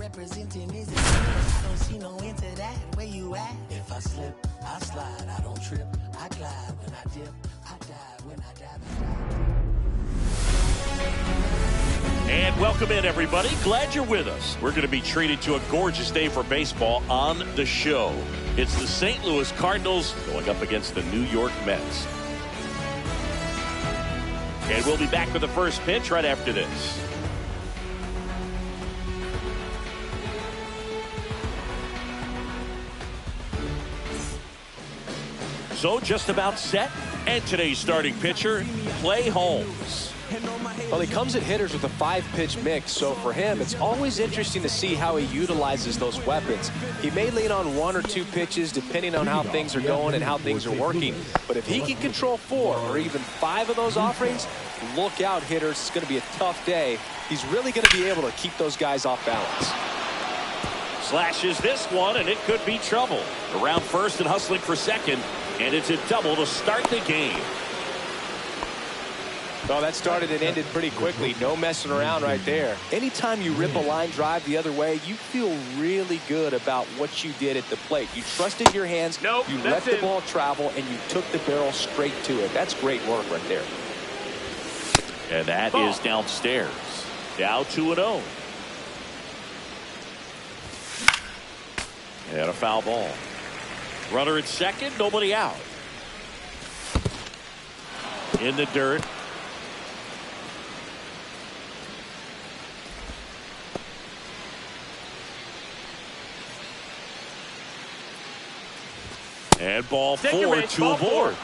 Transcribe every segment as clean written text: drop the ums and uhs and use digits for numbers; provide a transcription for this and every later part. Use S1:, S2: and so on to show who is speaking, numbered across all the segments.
S1: representing is it? I don't see no end to that. Where you at? If I slip, I slide. I don't trip. I glide when I dip. I dive when I dive.
S2: And welcome in, everybody. Glad you're with us. We're going to be treated to a gorgeous day for baseball on the show. It's the St. Louis Cardinals going up against the New York Mets. And we'll be back with the first pitch right after this. So just about set. And today's starting pitcher, Clay Holmes.
S3: Well, he comes at hitters with a 5-pitch mix, so for him, it's always interesting to see how he utilizes those weapons. He may lean on 1 or 2 pitches depending on how things are going and how things are working, but if he can control 4 or even 5 of those offerings, look out, hitters. It's going to be a tough day. He's really going to be able to keep those guys off balance.
S2: Slashes this one, and it could be trouble. Around first and hustling for second, and it's a double to start the game.
S3: Well, that started and ended pretty quickly. No messing around right there. Anytime you rip a line drive the other way, you feel really good about what you did at the plate. You trusted your hands, you let the ball travel, and you took the barrel straight to it. That's great work right there.
S2: And that is downstairs. Now 2-0. And a foul ball. Runner at second, nobody out. In the dirt. And ball 4, 2 aboard.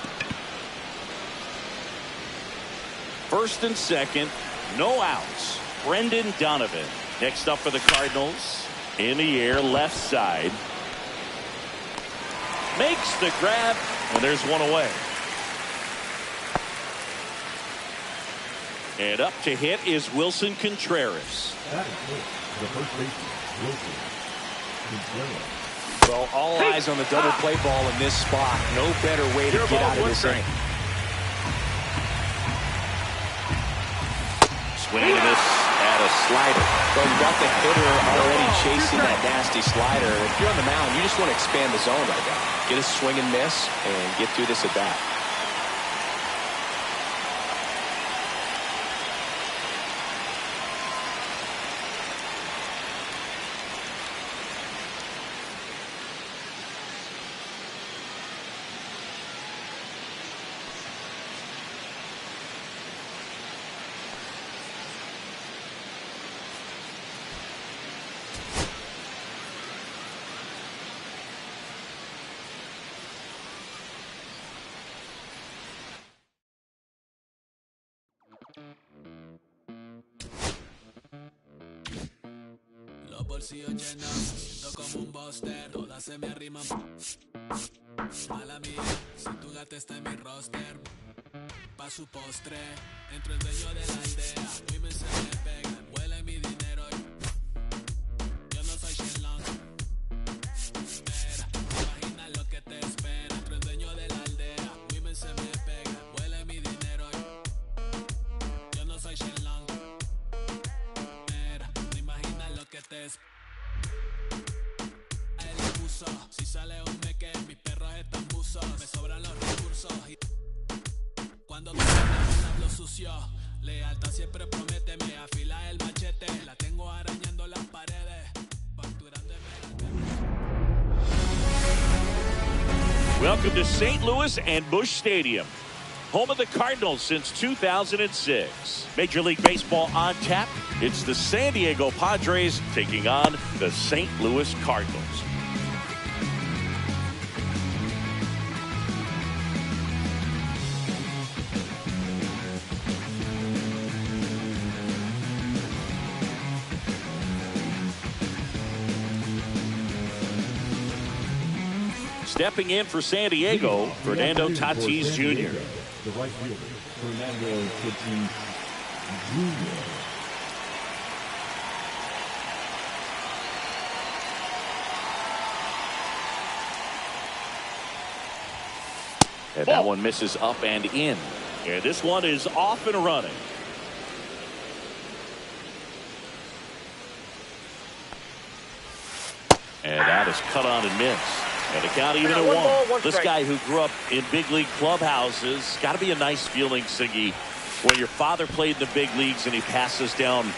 S2: First and second, no outs. Brendan Donovan next up for the Cardinals. In the air, left side. Makes the grab, and there's one away. And up to hit is Wilson Contreras.
S4: That is the first baseman, Wilson Contreras.
S3: Well, all eyes on the double play ball in this spot. No better way to get out of this inning.
S2: Swing and miss at a slider.
S3: Well, you got the hitter already chasing that nasty slider. If you're on the mound, you just want to expand the zone right now. Get a swing and miss and get through this at bat.
S5: Los bolsillos llenos, siento como un buster, todas se me arriman. Mala mía, si tu gata está en mi roster, pa' su postre, entro el dueño de la aldea, women se me pegan, huele mi dinero, yo no soy Shenlong. Mira, imagina lo que te espera, entro el dueño de la aldea, women se me pegan, huele mi dinero, yo no soy Shenlong. Mira, no imagina lo que te espera. El abuso, si sale un meque, mis perros están buzos, me sobran los recursos y cuando te hablo sucio, lealtad siempre prométeme, afila el machete, la tengo arañando las paredes, facturando
S2: Welcome to St. Louis and Busch Stadium, home of the Cardinals since 2006. Major League Baseball on tap. It's the San Diego Padres taking on the St. Louis Cardinals. Stepping in for San Diego, Fernando Tatis Jr.
S4: The right fielder, Fernando Tatis Jr.
S2: And that one misses up and in. And this one is off and running. And that is cut on and missed. And the count even at one. This guy who grew up in big league clubhouses, got to be a nice feeling, Siggy, when your father played in the big leagues and he passes down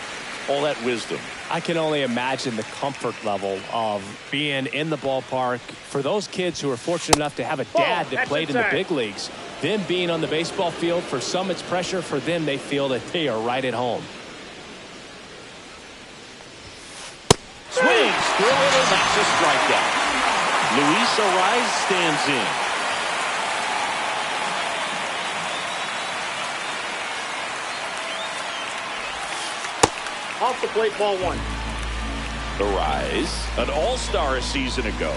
S2: all that wisdom.
S3: I can only imagine the comfort level of being in the ballpark. For those kids who are fortunate enough to have a dad that played in the big leagues, them being on the baseball field, for some it's pressure. For them, they feel that they are right at home.
S2: Swings through it, and that's a strikeout. Luis Arraez stands in.
S6: Off the plate, ball one.
S2: Arraez, an all-star a season ago,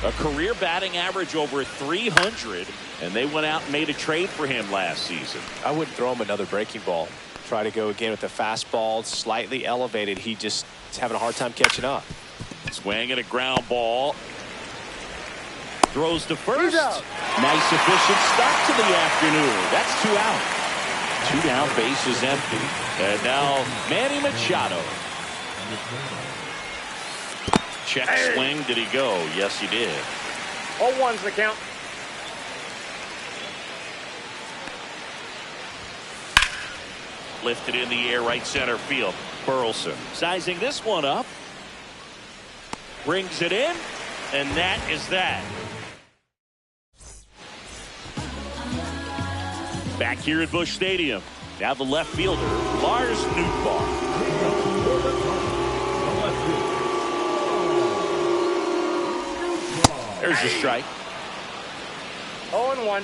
S2: a career batting average over 300, and they went out and made a trade for him last season.
S3: I wouldn't throw him another breaking ball. Try to go again with the fastball, slightly elevated. He just is having a hard time catching up.
S2: Swing and a ground ball. Throws to first. Nice efficient start to the afternoon. That's 2 out. 2 down, base is empty. And now Manny Machado. Check swing. Did he go? Yes, he did.
S6: 0-1's the count.
S2: Lifted in the air, right center field. Burleson sizing this one up. Brings it in. And that is that. Back here at Busch Stadium. Now the left fielder, Lars Nootbaar. There's the strike.
S6: 0-1.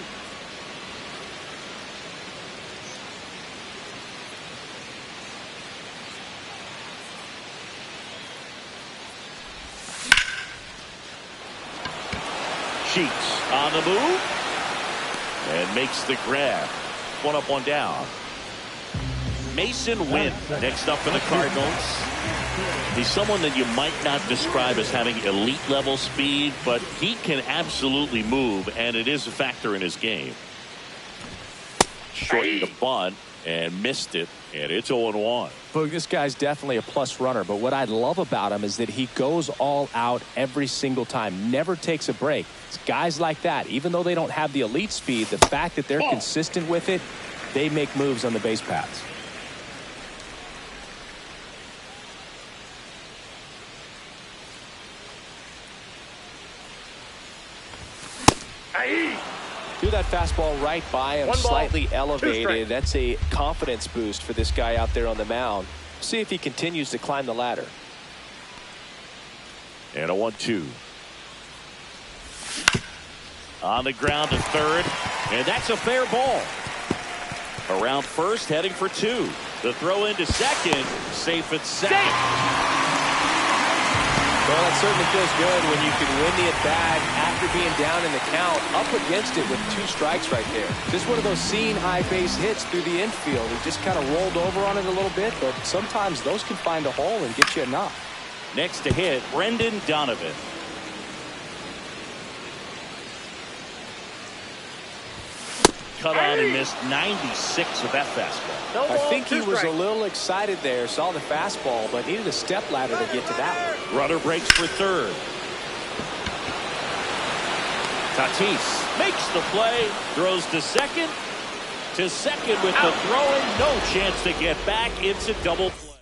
S2: Sheets on the move. And makes the grab. 1 up, 1 down. Mason Wynn next up for the Cardinals. He's someone that you might not describe as having elite level speed, but he can absolutely move, and it is a factor in his game. Shortened the bunt and missed it, and it's 0-1.
S3: But this guy's definitely a plus runner, but what I love about him is that he goes all out every single time, never takes a break. It's guys like that, even though they don't have the elite speed, the fact that they're consistent with it, they make moves on the base paths. Do that fastball right by him, slightly elevated. That's a confidence boost for this guy out there on the mound. See if he continues to climb the ladder.
S2: And a 1-2. On the ground to third, and that's a fair ball. Around first, heading for 2. The throw into second, safe at second.
S3: Well, it certainly feels good when you can win the at-bat after being down in the count, up against it with 2 strikes right there. Just one of those seeing high base hits through the infield. He just kind of rolled over on it a little bit, but sometimes those can find a hole and get you a knock.
S2: Next to hit, Brendan Donovan. Cut on and missed 96 of that fastball.
S3: I think he was a little excited there, saw the fastball, but needed a step ladder to get to that one.
S2: Runner breaks for third. Tatis makes the play, throws to second. To second with the throw-in, no chance to get back. It's a double play.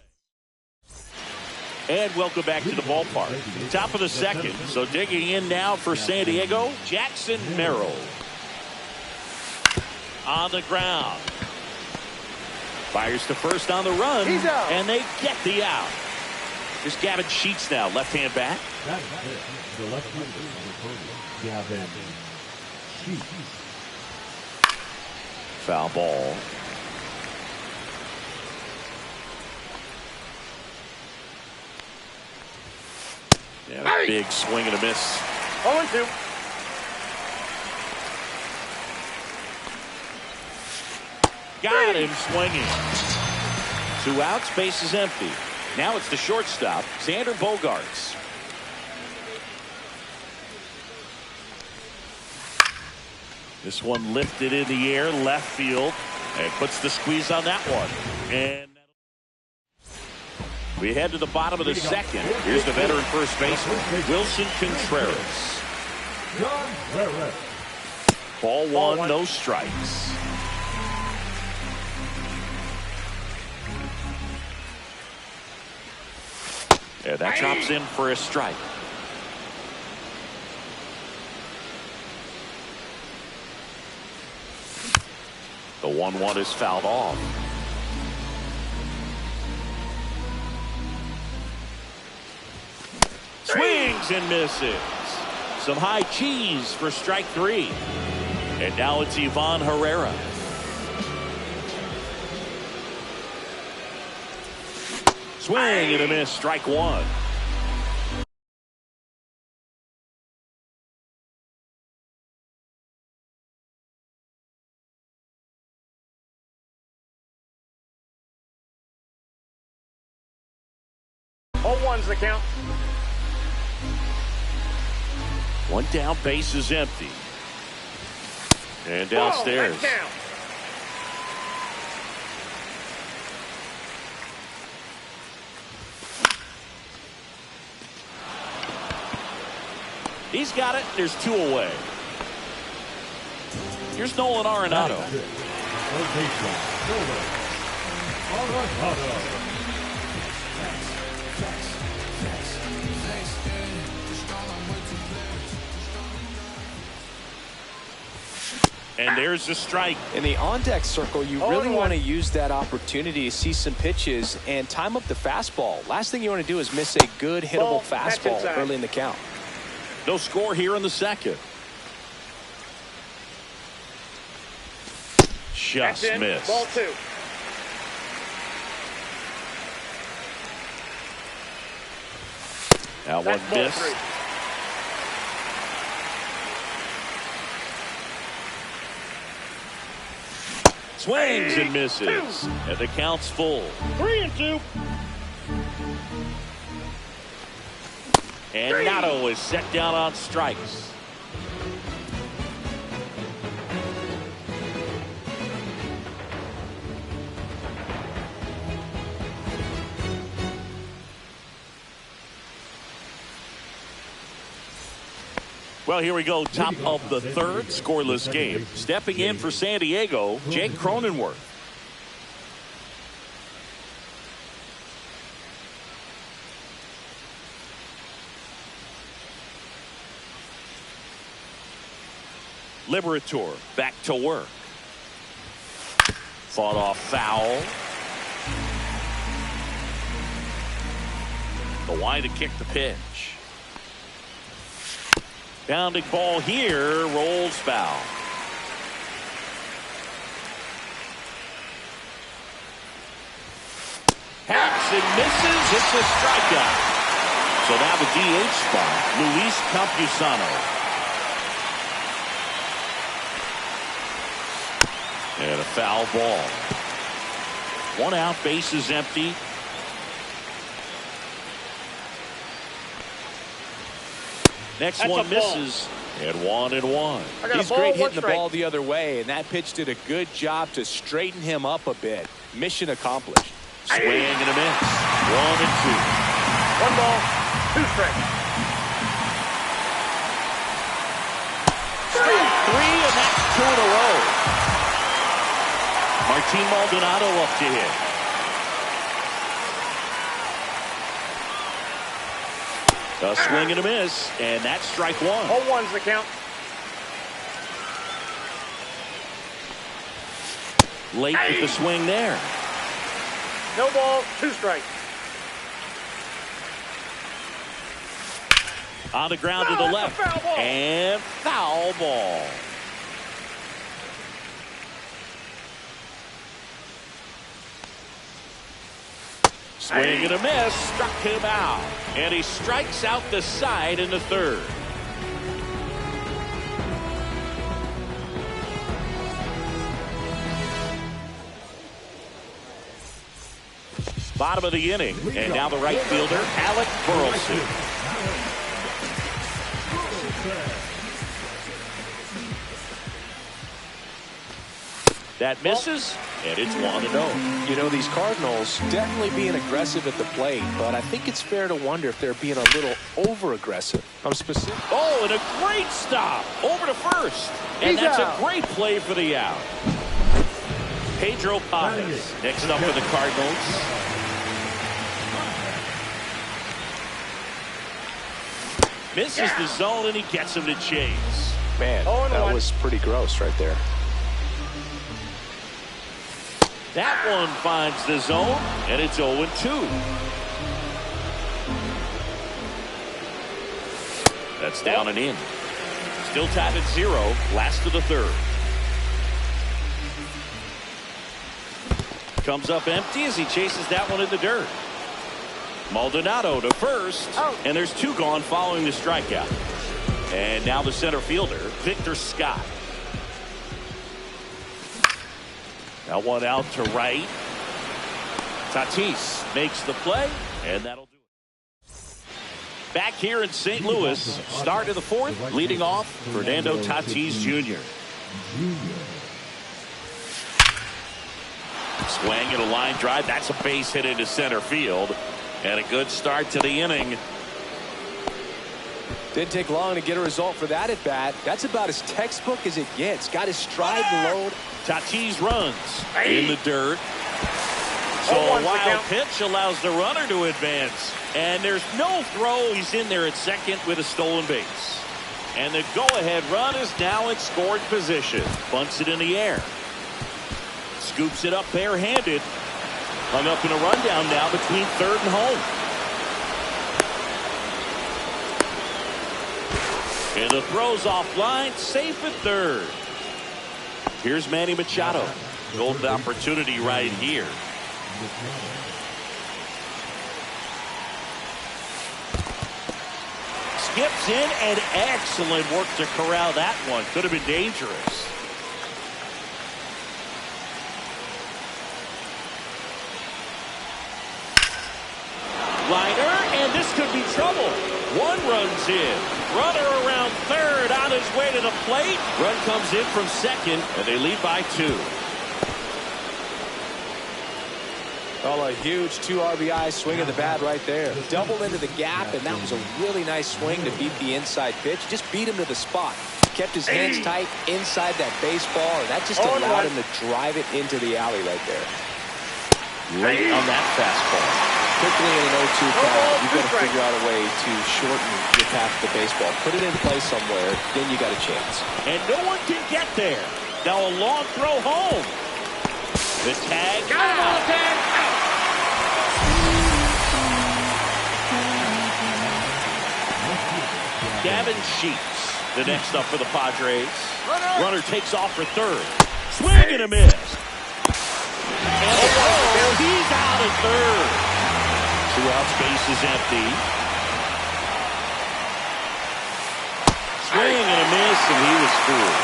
S2: And welcome back to the ballpark. Top of the second, so digging in now for San Diego, Jackson Merrill. On the ground. Fires to first on the run.
S6: He's out.
S2: And they get the out. Here's Gavin Sheets now, left-hand bat.
S4: The left fielder, Gavin Sheets.
S2: Foul ball. Yeah, a big swing and a miss.
S6: 0-2.
S2: Got him swinging. 2 outs, base is empty. Now it's the shortstop, Xander Bogaerts. This one lifted in the air, left field, and puts the squeeze on that one. And We head to the bottom of the second. Here's the veteran first baseman, Wilson Contreras.
S4: John Barrett.
S2: Ball one, no strikes. And that chops in for a strike. The 1-1 is fouled off. Swings and misses. Some high cheese for strike three. And now it's Ivan Herrera. Swing and a miss, strike one.
S6: All one's the count.
S2: One down, base is empty. And downstairs.
S6: Whoa, down.
S2: He's got it. There's two away. Here's Nolan Arenado.
S4: Third baseman, Nolan Arenado.
S2: And there's the strike.
S3: In the on-deck circle, you really want to use that opportunity to see some pitches and time up the fastball. Last thing you want to do is miss a good hittable fastball early in the count.
S2: No score here in the second. Just missed.
S6: Ball two.
S2: That one missed.
S6: Three.
S2: Swings and misses. And the count's full.
S6: 3-2.
S2: And Nato is set down on strikes. Well, here we go. Top of the third, scoreless game. Stepping in for San Diego, Jake Cronenworth. Liberator back to work. Fought off foul. The wind to kick the pitch. Bounding ball here, rolls foul. Hacks and misses. It's a strikeout. So now the DH spot, Luis Campusano. And a foul ball. One out, base is empty. Next one misses. And 1-1.
S3: He's great hitting the ball the other way, and that pitch did a good job to straighten him up a bit. Mission accomplished.
S2: Swing and a miss. 1-2.
S6: 1 ball, 2 strikes.
S2: Strike 3, and that's 2 in a row. Martin Maldonado up to hit. A swing and a miss, and that's strike one.
S6: All one's the count.
S2: Late with the swing there.
S6: No ball, 2 strikes.
S2: On the ground to the left.
S6: Foul ball.
S2: And foul ball. Swing and a miss, struck him out. And he strikes out the side in the third. Bottom of the inning. And now the right fielder, Alec Burleson. That misses, and it's 1-0.
S3: You know, these Cardinals definitely being aggressive at the plate, but I think it's fair to wonder if they're being a little over-aggressive. I'm specific.
S2: Oh, and a great stop over to first. And that's a great play for the out. Pedro Paz next up for the Cardinals. Misses the zone, and he gets him to chase.
S3: Man, that was pretty gross right there.
S2: That one finds the zone, and it's 0-2. That's down and in. Still tied at 0, last of the third. Comes up empty as he chases that one in the dirt. Maldonado to first, and there's 2 gone following the strikeout. And now the center fielder, Victor Scott. Now one out to right. Tatis makes the play, and that'll do it. Back here in St. Louis, start of the 4th, leading off Fernando Tatis Jr. Swing and a line drive. That's a base hit into center field. And a good start to the inning.
S3: Didn't take long to get a result for that at bat. That's about as textbook as it gets. Got his stride load.
S2: Tatis runs in the dirt. So a wild pitch allows the runner to advance. And there's no throw. He's in there at second with a stolen base. And the go-ahead run is now in scoring position. Bunts it in the air. Scoops it up barehanded. Hung up in a rundown now between third and home. And the throw's offline, safe at third. Here's Manny Machado. Golden opportunity right here. Skips in, and excellent work to corral that one. Could have been dangerous. Liner, and this could be trouble. 1 runs in. Runner around third, on his way to the plate. Run comes in from second, and they lead by 2.
S3: Well, a huge 2 RBI swing of the bat right there. Doubled into the gap, and that was a really nice swing to beat the inside pitch. Just beat him to the spot. Kept his hands tight inside that baseball, and that just allowed him to drive it into the alley right there.
S2: Late on that fastball.
S3: Quickly in an 0-2 count, you've got to figure out a way to shorten your path to the baseball. Put it in play somewhere, then you got a chance.
S2: And no one can get there. Now a long throw home. The tag out. Gavin Sheets, the next up for the Padres. Runner takes off for third. Swing and a miss. And he's out at third. 2 outs, base is empty. Swing and a miss, and he was fooled.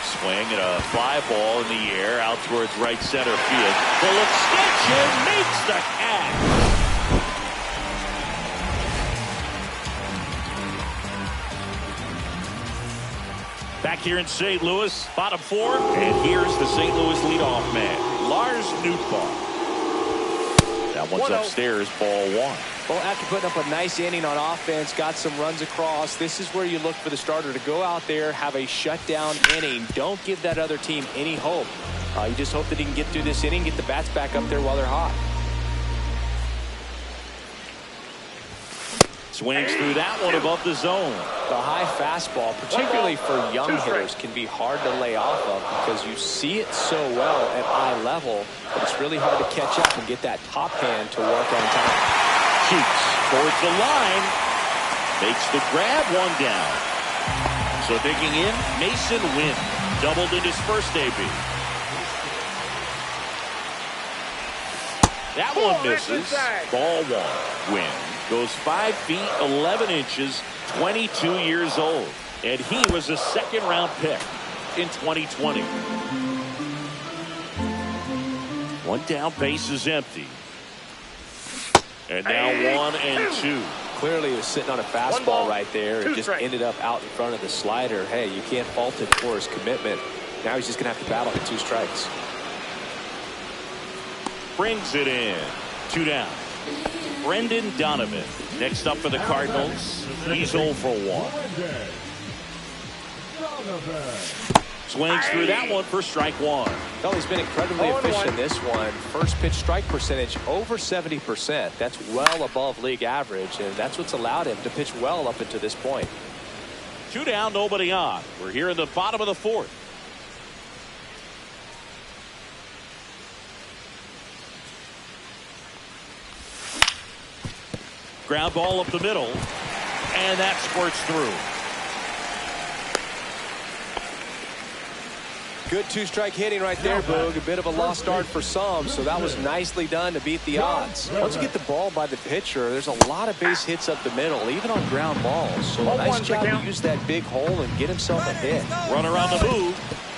S2: Swing and a fly ball in the air out towards right center field. Full extension makes the catch. Back here in St. Louis, bottom 4, and here's the St. Louis leadoff man, Lars Nootbaar. That one's upstairs, ball 1.
S3: Well, after putting up a nice inning on offense, got some runs across, this is where you look for the starter to go out there, have a shutdown inning. Don't give that other team any hope. You just hope that he can get through this inning, get the bats back up there while they're hot.
S2: Swings through that one above the zone.
S3: The high fastball, particularly for young hitters, can be hard to lay off of because you see it so well at eye level, but it's really hard to catch up and get that top hand to work on time.
S2: Sheets towards the line. Makes the grab, 1 down. So digging in, Mason Wynn. Doubled in his first debut. That one misses. Ball 1. Wynn goes 5 feet 11 inches, 22 years old, and he was a second-round pick in 2020. 1 down, base is empty, and now 1 and 2.
S3: clearly he was sitting on a fastball right there and just ended up out in front of the slider. Hey, you can't fault him for his commitment. Now he's just going to have to battle for 2 strikes.
S2: Brings it in. 2 down. Brendan Donovan next up for the Cardinals. He's 0 for 1. Swings through that one for strike 1.
S3: Well, he's been incredibly efficient in this one. First pitch strike percentage over 70%. That's well above league average, and that's what's allowed him to pitch well up until this point.
S2: 2 down, nobody on. We're here in the bottom of the 4th. Ground ball up the middle, and that squirts through.
S3: Good 2-strike hitting right there, Boog. A bit of a lost start for some, so that was nicely done to beat the odds. Once you get the ball by the pitcher, there's a lot of base hits up the middle, even on ground balls. So a nice job to use that big hole and get himself a hit.
S2: Run around the move.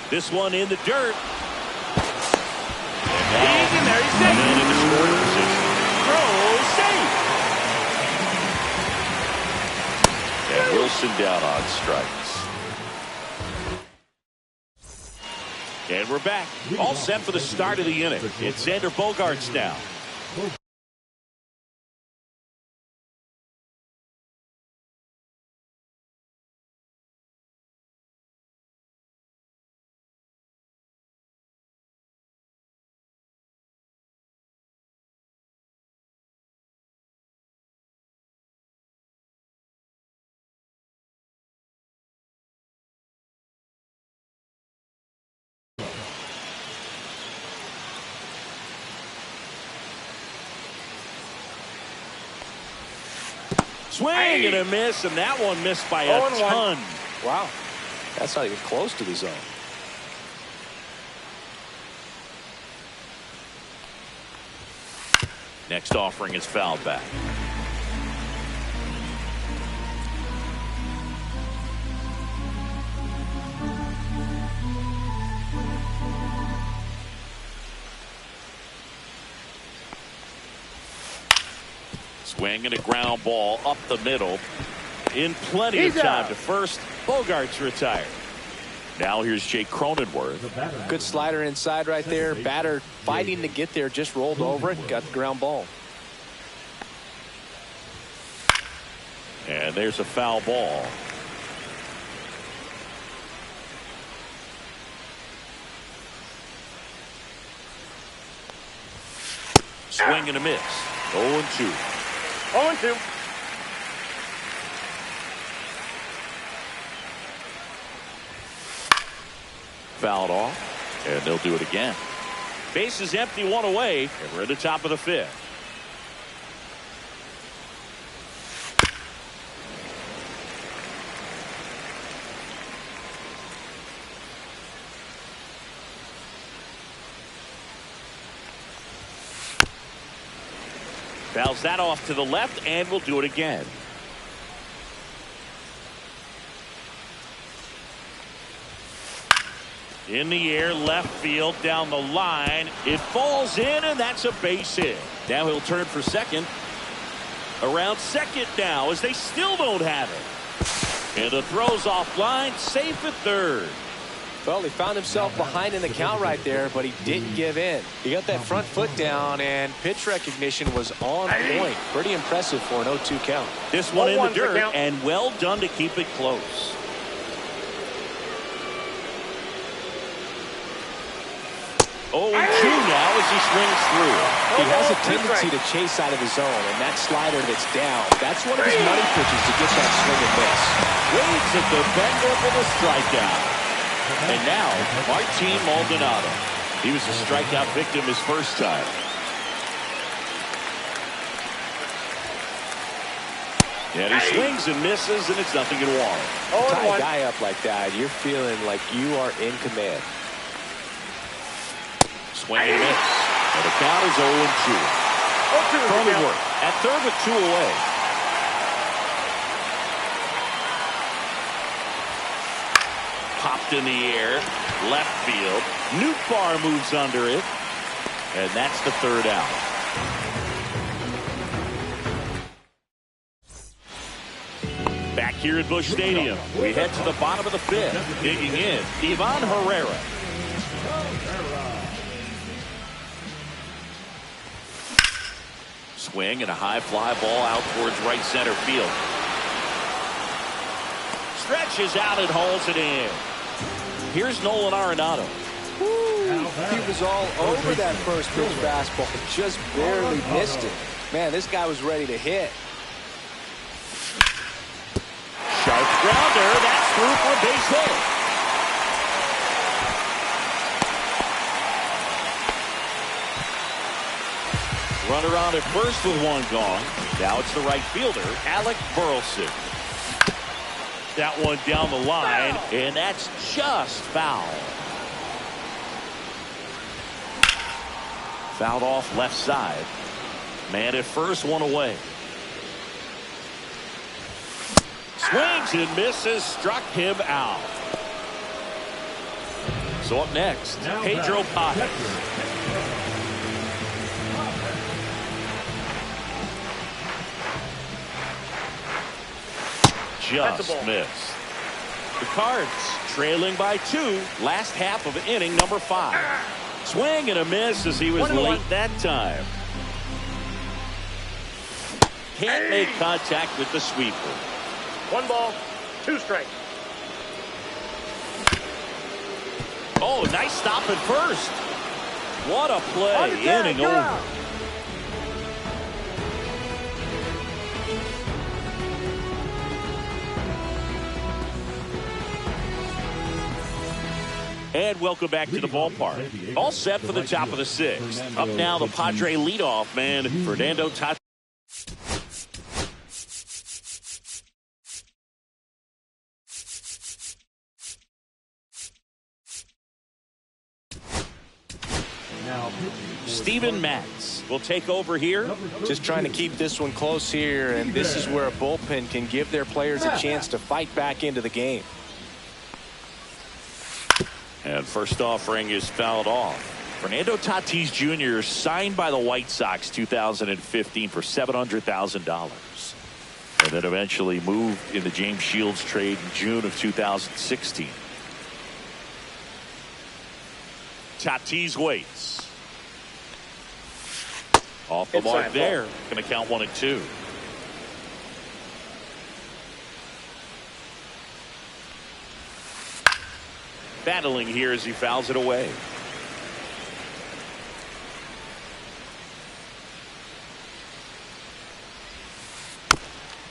S2: This one in the dirt. And he's in there. He's safe. And in the scoring position. Throw safe. And Wilson down on strikes. And we're back. All set for the start of the inning. It's Xander Bogaerts now. Swing and a miss, and that one missed by a ton.
S3: Wow. That's not even close to the zone.
S2: Next offering is fouled back. Swing and a ground ball up the middle. In plenty of time to first. Bogaerts retired. Now here's Jake Cronenworth.
S3: Good slider inside right there. Batter fighting to get there. Just rolled over it and got the ground ball.
S2: And there's a foul ball. Swing and a miss. 0-2.
S6: 0-2.
S2: Fouled off, and they'll do it again. Base is empty, 1 away, and we're at the top of the 5th. Fouls that off to the left, and we'll do it again. In the air, left field, down the line. It falls in, and that's a base hit. Now he'll turn for second. Around second now, as they still don't have it. And the throw's offline, safe at third.
S3: Well, he found himself behind in the count right there, but he didn't give in. He got that front foot down, and pitch recognition was on point. Pretty impressive for an 0-2 count.
S2: This one in the dirt, and well done to keep it close. Oh, 2 now as he swings through.
S3: He has a tendency to chase out of the zone, and that slider that's down, that's one of his money pitches to get that swing and miss.
S2: Waits at the bender for the strikeout. And now, Martin Maldonado. He was a strikeout victim his first time. And he swings and misses, and it's nothing in one.
S3: Tie a guy up like that, you're feeling like you are in command.
S2: Swing and miss. And the count is 0-2. Cronenworth at third with 2 away. Popped in the air. Left field. Nootbaar moves under it. And that's the third out. here at Busch Stadium. We head to the bottom of the fifth. Digging in, Ivan Herrera. Swing and a high fly ball out towards right center field. Stretches out and hauls it in. Here's Nolan Arenado.
S3: He was all over that first pitch fastball, just barely missed it. Man, this guy was ready to hit.
S2: Sharp grounder, that's through for a base hit. Runner on at first with one gone. Now it's the right fielder, Alec Burleson. That one down the line, and that's just foul. Fouled off left side. Man at first, one away. Swings and misses, struck him out. So up next, Pedro Paz. Just missed. The Cards trailing by 2, last half of inning number 5. Swing and a miss as he was late that time. Can't make contact with the sweeper.
S6: 1 ball, 2 strikes.
S2: Oh, nice stop at first. What a play. Inning over. And welcome back to the ballpark. All set for the top of the 6th. Up now, the Padre leadoff man, Fernando Tatis. Steven Matz will take over here.
S3: Just trying to keep this one close here, and this is where a bullpen can give their players a chance to fight back into the game.
S2: And first offering is fouled off. Fernando Tatis Jr. signed by the White Sox 2015 for $700,000. And then eventually moved in the James Shields trade in June of 2016. Tatis waits. Off the mark there. Going to count 1 and 2. Battling here as he fouls it away.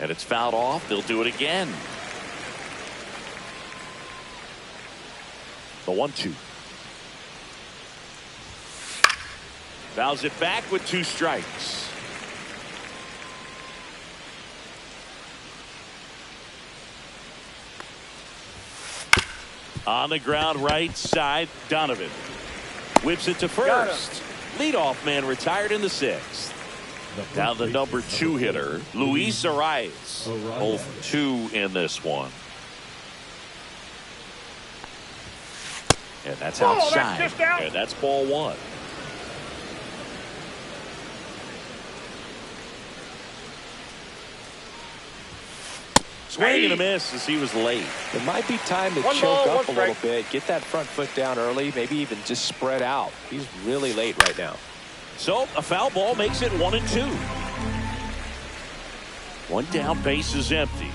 S2: And it's fouled off. They'll do it again. The 1-2. Fouls it back with 2 strikes. On the ground right side, Donovan whips it to first. Leadoff man retired in the 6th. Now the number 2 hitter, Luis Arias. 0 for 2 in this one. And that's outside.
S6: That's just out.
S2: And that's ball 1. Swing and a miss as he was late.
S3: It might be time to choke up a little bit, get that front foot down early, maybe even just spread out. He's really late right now.
S2: So a foul ball makes it 1 and 2. 1 down, base is empty.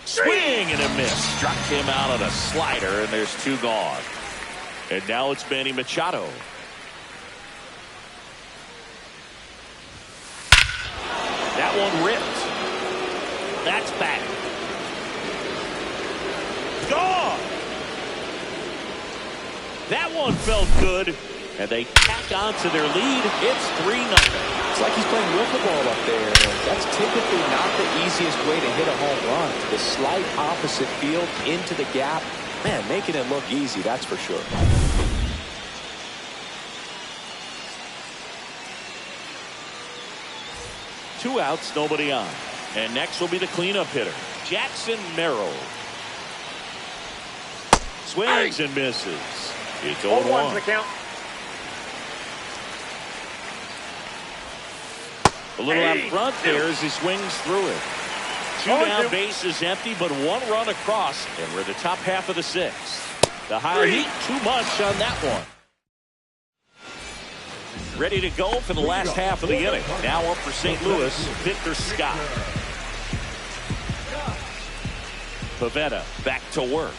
S2: Swing and a miss. Struck him out on a slider, and there's 2 gone. And now it's Manny Machado. That one ripped. That's back. Gone. That one felt good. And they tack on to their lead. It's 3-0.
S3: It's like he's playing wiffle ball up there. That's typically not the easiest way to hit a home run. The slight opposite field into the gap. Man, making it look easy, that's for sure.
S2: Two outs, nobody on. And next will be the cleanup hitter, Jackson Merrill. Swings and misses. It's 0-1.
S6: The count.
S2: A little out front there as he swings through it. Two down, base is empty, but one run across, and we're in the top half of the sixth. The high heat, too much on that one. Ready to go for the last half of the inning. Now up for St. Louis, Victor Scott. Pivetta back to work.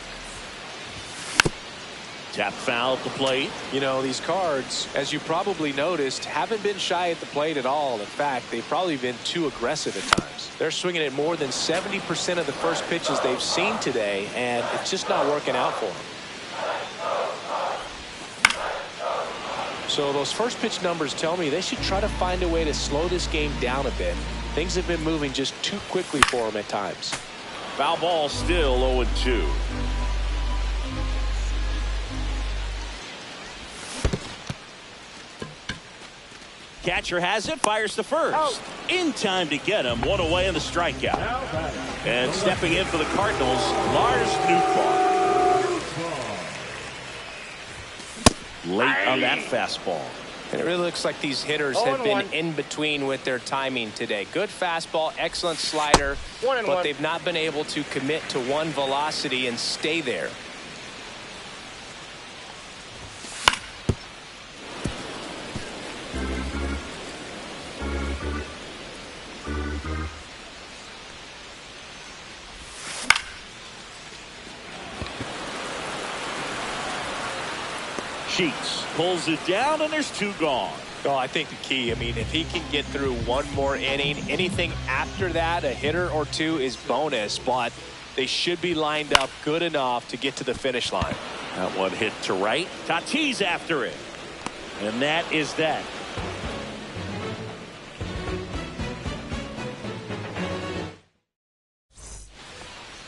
S2: Tap foul at the plate.
S3: You know, these Cards, as you probably noticed, haven't been shy at the plate at all. In fact, they've probably been too aggressive at times. They're swinging at more than 70% of the first pitches they've seen today, and it's just not working out for them. So those first pitch numbers tell me they should try to find a way to slow this game down a bit. Things have been moving just too quickly for them at times.
S2: Foul ball, still 0-2. Catcher has it, fires to first. In time to get him, one away in the strikeout. And stepping in for the Cardinals, Lars Nootbaar. Late on that fastball.
S3: And it really looks like these hitters have been in between with their timing today. Good fastball, excellent slider, but they've not been able to commit to one velocity and stay there.
S2: Sheets pulls it down, and there's two gone.
S3: Well, I think the key, I mean, if he can get through one more inning, anything after that, a hitter or two is bonus, but they should be lined up good enough to get to the finish line.
S2: That one hit to right. Tatis after it. And that is that.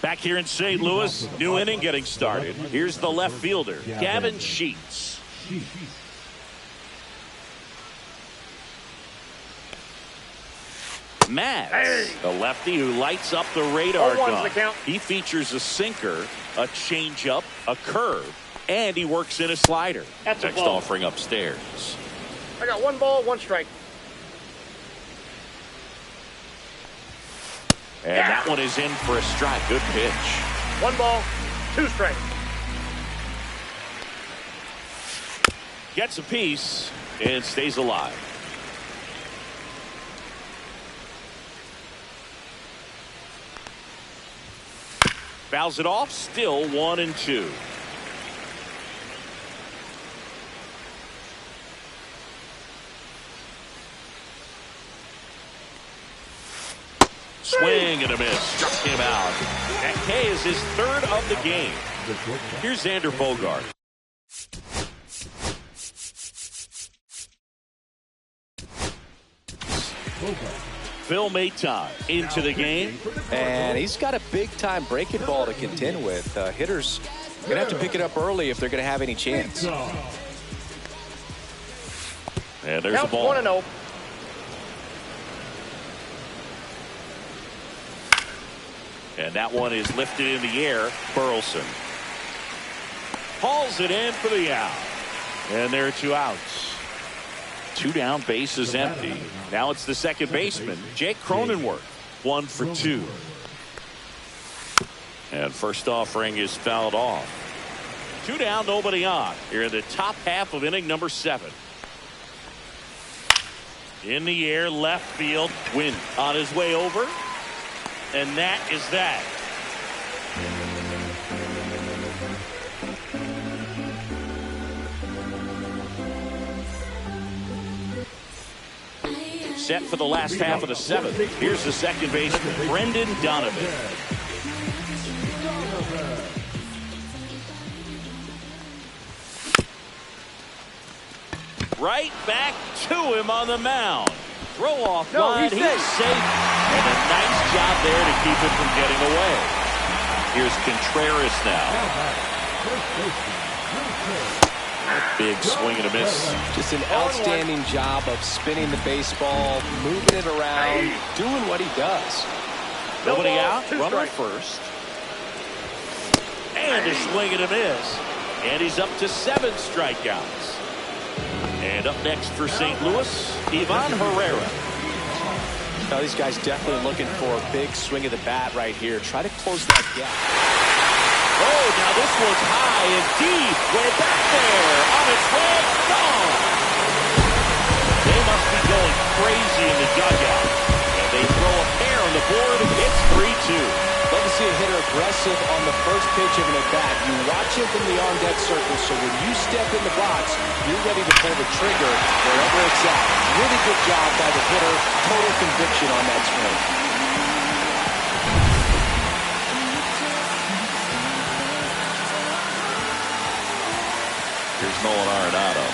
S2: Back here in St. Louis, new inning getting started. Here's the left fielder, Gavin Sheets. Mads, the lefty who lights up the radar gun. He features a sinker, a changeup, a curve, and he works in a slider.
S6: That's a
S2: Next
S6: ball.
S2: offering upstairs.
S6: I got 1 ball, 1 strike.
S2: And that one is in for a strike. Good pitch.
S6: 1 ball, 2 strikes.
S2: Gets a piece and stays alive. Fouls it off, still 1-2. Swing and a miss. Struck him out. That K is his third of the game. Here's Xander Bogart. Phil Maton into the game.
S3: And he's got a big-time breaking ball to contend with. Hitters going to have to pick it up early if they're going to have any chance.
S2: And there's the ball.
S6: 1-0.
S2: And that one is lifted in the air. Burleson hauls it in for the out. And there are 2 outs. 2 down, base is empty. Now it's the second baseman, Jake Cronenworth. 1 for 2. And first offering is fouled off. 2 down, nobody on. Here in the top half of inning number 7. In the air, left field. Wynn on his way over. And that is that. Set for the last half of the 7th. Here's the second baseman, Brendan Donovan. Right back to him on the mound. Throw off line, he's safe. And a nice job there to keep it from getting away. Here's Contreras now. Big swing and a miss.
S3: Just an outstanding job of spinning the baseball, moving it around, doing what he does.
S2: Nobody out, runner at first. And a swing and a miss. And he's up to 7 strikeouts. And up next for St. Louis, Ivan Herrera.
S3: Now these guys definitely looking for a big swing of the bat right here. Try to close that gap.
S2: Oh, now this one's high and deep. Way back there. On its way. Gone. They must be going crazy in the dugout. And they throw a pair on the board. It's 3-2.
S3: Love to see a hitter aggressive on the first pitch of an at-bat. You watch him from the on-deck circle, so when you step in the box, you're ready to pull the trigger wherever it's at. Really good job by the hitter. Total conviction on that swing.
S2: Here's Nolan Arenado.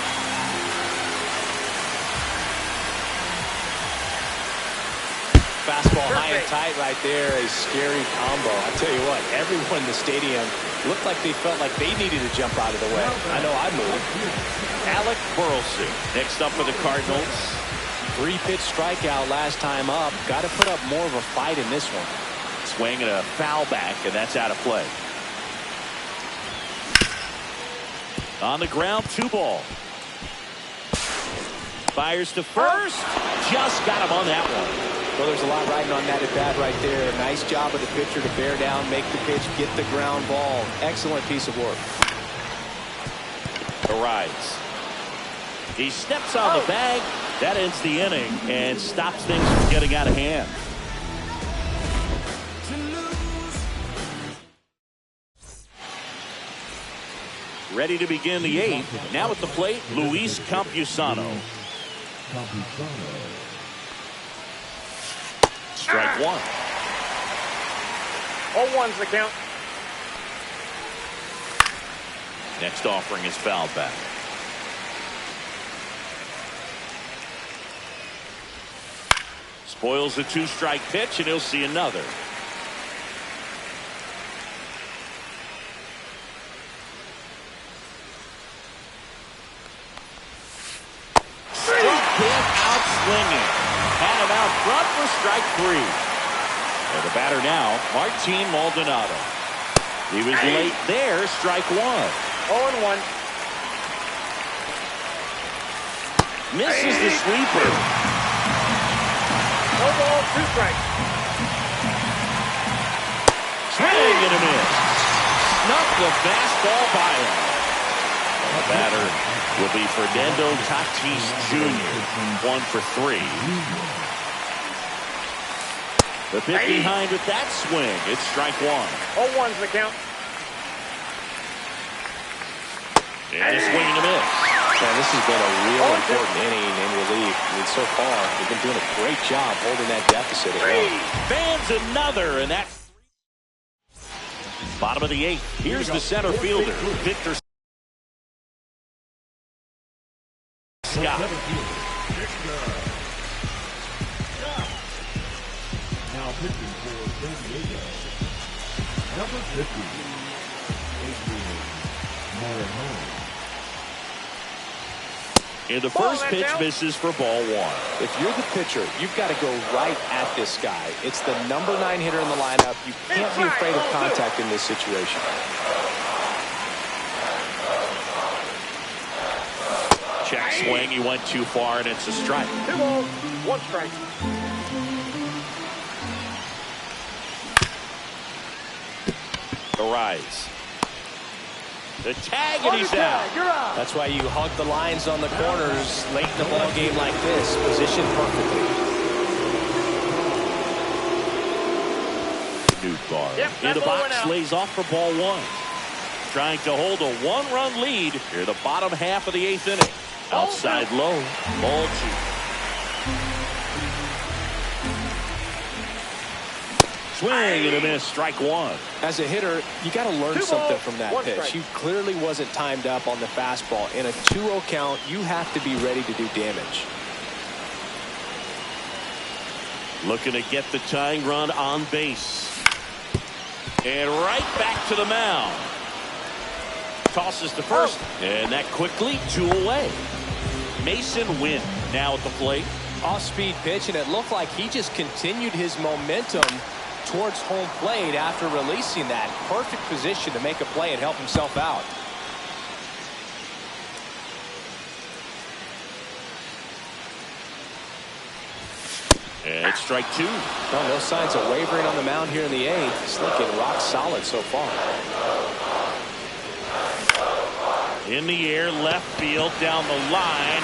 S3: Fastball high and tight right there. A scary combo. I tell you what, everyone in the stadium looked like they felt like they needed to jump out of the way. I know I moved.
S2: Alec Burleson next up for the Cardinals.
S3: 3-pitch strikeout last time up. Got to put up more of a fight in this one.
S2: Swing and a foul back, and that's out of play. On the ground, 2 ball. Fires to first. Just got him on that one.
S3: Well, there's a lot riding on that at-bat right there. Nice job of the pitcher to bear down, make the pitch, get the ground ball. Excellent piece of work.
S2: Arise. He steps on the bag. That ends the inning and stops things from getting out of hand. Ready to begin the 8th. Now at the plate, Luis Campusano. Strike 1.
S6: 0-1's the count.
S2: Next offering is fouled back. Spoils the 2-strike pitch, and he'll see another. Struck him out swinging. Had him out front for strike 3. And the batter now, Martin Maldonado. He was late there, strike 1.
S6: 0-1.
S2: Misses the sweeper.
S6: 1 ball, 2 strikes.
S2: Swing and a miss. Snuck the fastball by him. And the batter will be Fernando Tatis Jr. 1 for 3. The pitch behind with that swing. It's strike 1.
S6: 0-1's the count.
S2: And a swing and a miss.
S3: Man, this has been a real important inning in relief. I mean, so far, they've been doing a great job holding that deficit at 1.
S2: Fans another, and that bottom of the 8th. Here's the center fielder, Victor Scott.
S4: Now pitching for San Diego, number 50, Adrian Morejon.
S2: And the first pitch misses for ball 1.
S3: If you're the pitcher, you've got to go right at this guy. It's the number 9 hitter in the lineup. You can't be afraid of contact in this situation.
S2: Check swing. He went too far, and it's a strike.
S6: 2 balls, 1 strike.
S2: Arise. The tag, and he's out.
S6: You're out.
S3: That's why you hug the lines on the corners late in the ball game like this. Positioned perfectly.
S2: Nootbaar
S6: Yep,
S2: in the
S6: that ball went
S2: box,
S6: out.
S2: lays off for ball 1. Trying to hold a 1-run lead here the bottom half of the 8th inning. Outside low, ball 2. Swing and a miss, strike 1.
S3: As a hitter, you got to learn
S6: 2
S3: something
S6: balls,
S3: from that
S6: 1
S3: pitch.
S6: strike.
S3: He clearly wasn't timed up on the fastball. In a 2-0 count, you have to be ready to do damage.
S2: Looking to get the tying run on base. And right back to the mound. Tosses to first, and that quickly 2 away. Mason Wynn now at the plate.
S3: Off-speed pitch, and it looked like he just continued his momentum towards home plate after releasing that. Perfect position to make a play and help himself out.
S2: And it's strike two.
S3: No signs of wavering on the mound here in the eighth. He's looking rock solid so far.
S2: In the air, left field, down the line.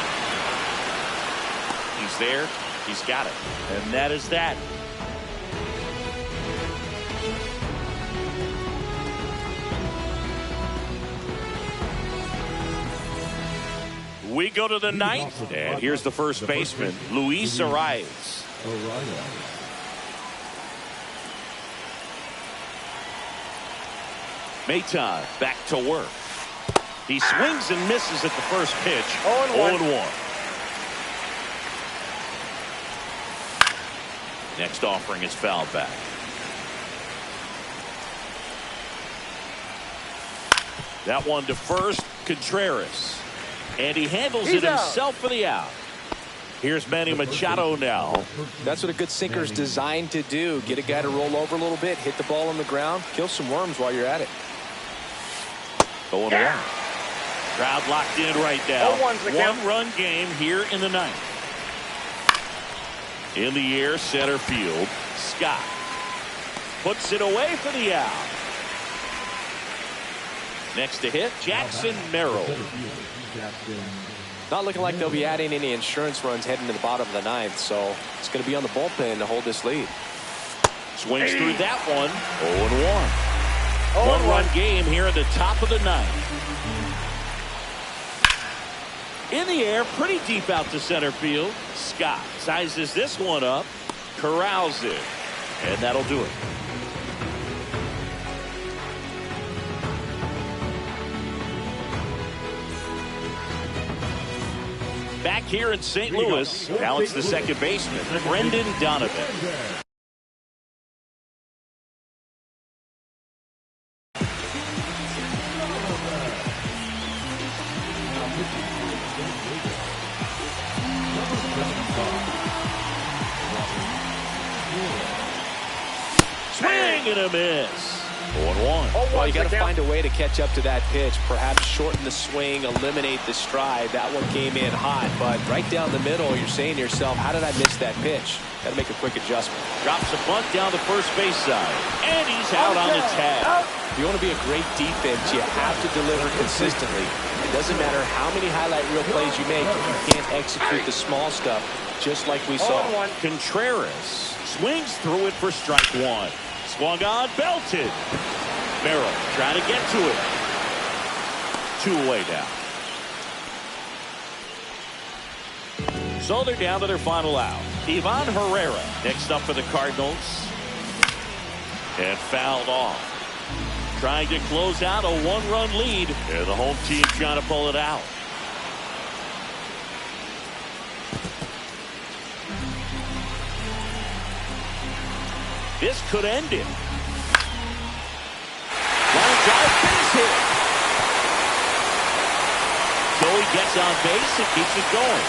S2: He's there. He's got it. And that is that. We go to the ninth, and here's the first baseman, Luis Arias. Maton back to work. He swings and misses at the first pitch. 0-1. Next offering is fouled back. That one to first, Contreras. And he handles it himself for the out. Here's Manny Machado now.
S3: That's what a good sinker is designed to do. Get a guy to roll over a little bit, hit the ball on the ground, kill some worms while you're at it.
S2: Going around. Crowd locked in right now. 1-run game here in the ninth. In the air, center field. Scott puts it away for the out. Next to hit, Jackson Merrill.
S3: Not looking like they'll be adding any insurance runs heading to the bottom of the ninth, so it's going to be on the bullpen to hold this lead.
S2: Swings through that one. 0-1. 1-run game here at the top of the ninth. In the air, pretty deep out to center field. Scott sizes this one up, corrals it, and that'll do it. Back here in St. Louis, now it's the second baseman, Brendan Donovan. Swing and a miss. 0-1.
S3: Well, you got to find a way to catch up to that pitch. Perhaps shorten the swing, eliminate the stride. That one came in hot, but right down the middle, you're saying to yourself, how did I miss that pitch? Got to make a quick adjustment.
S2: Drops a bunt down the first base side, and he's out on the tag.
S3: If you want to be a great defense, you have to deliver consistently. It doesn't matter how many highlight reel plays you make if you can't execute the small stuff, just like we saw.
S2: Contreras swings through it for strike one. Swung on, belted. Merrill trying to get to it. 2 away now. So they're down to their final out. Ivan Herrera next up for the Cardinals. And fouled off. Trying to close out a 1-run lead. And the home team trying to pull it out. This could end it. Line drive, base hit. So he gets on base and keeps it going.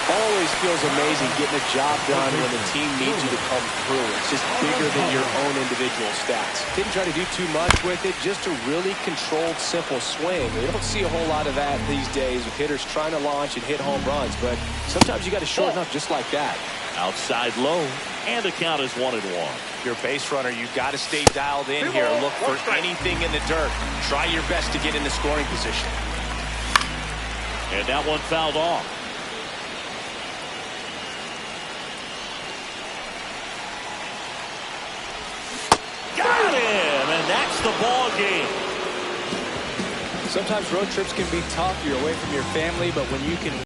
S3: Always feels amazing getting a job done when the team needs you to come through. It's just bigger than your own individual stats. Didn't try to do too much with it, just a really controlled, simple swing. We don't see a whole lot of that these days with hitters trying to launch and hit home runs, but sometimes you got to shorten up just like that.
S2: Outside low, and the count is 1-1.
S3: Your base runner, you've got to stay dialed in here. Look for anything in the dirt. Try your best to get in the scoring position.
S2: And that one fouled off. Got him, and that's the ball game.
S3: Sometimes road trips can be tough. You're away from your family, but when you can